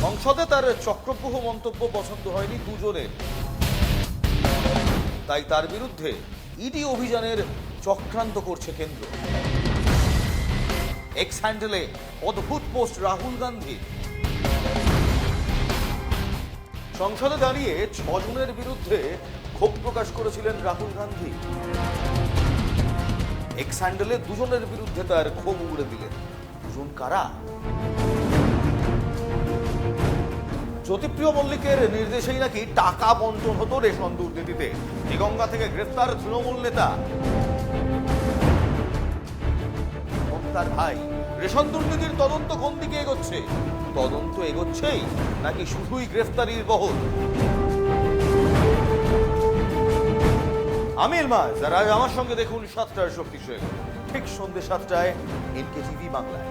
সংসদে তার চক্রব্যূহ মন্তব্য পছন্দ হয়নি দুজনের, তাই তার বিরুদ্ধে ইডি অভিযানের চক্রান্ত করছে কেন্দ্র। এক্স হ্যান্ডেলে অদ্ভুত পোস্ট রাহুল গান্ধী। সংসদে দাঁড়িয়ে 6 জনের বিরুদ্ধে ক্ষোভ প্রকাশ করেছিলেন রাহুল গান্ধী। এক্স হ্যান্ডেলে 2 জনের বিরুদ্ধে তার ক্ষোভ উগড়ে দিলেন। 2 জন কারা? জ্যোতিপ্রিয় মল্লিকের নির্দেশেই নাকি টাকা বন্টন হতো রেশন দুর্নীতিতে। দিগঙ্গা থেকে গ্রেফতার তৃণমূল নেতা তার ভাই। রেশন দুর্নীতির তদন্ত কোন দিকে এগোচ্ছে? তদন্ত এগোচ্ছেই নাকি শুধুই গ্রেফতারির বহর? আমি ইলমাজ, আর আজ আমার সঙ্গে দেখুন 7টার শক্তিশালী, ঠিক সন্ধ্যে 7টায় NKTV বাংলায়।